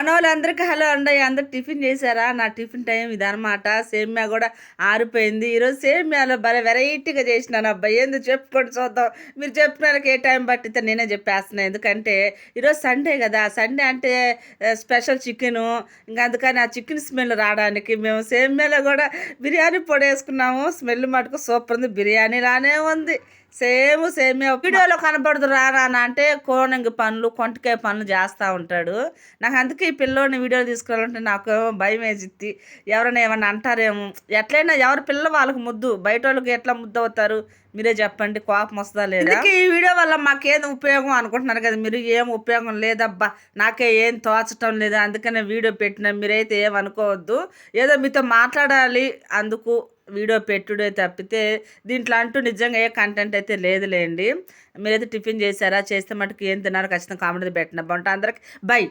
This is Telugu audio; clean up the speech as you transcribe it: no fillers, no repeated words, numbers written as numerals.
మనోళ్ళందరికీ హలో అండి. అందరు టిఫిన్ చేశారా? నా టిఫిన్ టైం ఇదనమాట. సేమ్యా కూడా ఆరిపోయింది. ఈరోజు సేమ్యాలో భలే వెరైటీగా చేసినాను అబ్బాయి. ఏందో చెప్పుకోండి చూద్దాం. మీరు చెప్పిన వాళ్ళకి ఏ టైం పట్టితే నేనే చెప్పేస్తున్నాను. ఎందుకంటే ఈరోజు సండే కదా. సండే అంటే స్పెషల్ చికెను. ఇంకా అందుకని ఆ చికెన్ స్మెల్ రావడానికి మేము సేమ్యాలో కూడా బిర్యానీ పొడి వేసుకున్నాము. స్మెల్ మటుకు సూపర్ ఉంది. బిర్యానీ లానే ఉంది. సేమియా వీడియోలో కనపడదు రానా అంటే కోనంగి పనులు కొంటకాయ పనులు చేస్తూ ఉంటాడు. నాకు అందుకే ఈ పిల్లోని వీడియో తీసుకురావాలంటే నాకు భయం వేసిద్ది. ఎవరైనా ఏమన్నా అంటారేమో. ఎట్లయినా ఎవరి పిల్ల వాళ్ళకి ముద్దు, బయట వాళ్ళకి ఎట్లా ముద్దు అవుతారు మీరే చెప్పండి. కోపం వస్తుందా లేదా? ఈ వీడియో వల్ల మాకేం ఉపయోగం అనుకుంటున్నారు కదా మీరు. ఏం ఉపయోగం లేదబ్బా, నాకే ఏం తోచటం లేదు, అందుకనే వీడియో పెట్టిన. మీరైతే ఏమనుకోవద్దు. ఏదో మీతో మాట్లాడాలి అందుకు వీడియో పెట్టుడే తప్పితే దీంట్లో అంటూ నిజంగా ఏ కంటెంట్ అయితే లేదులేండి. మీరైతే టిఫిన్ చేశారా? చేస్తే మటుకు ఏం తిన్నారో ఖచ్చితంగా కామెంట్ పెట్టిన బాగుంటుంది. అందరికి బై.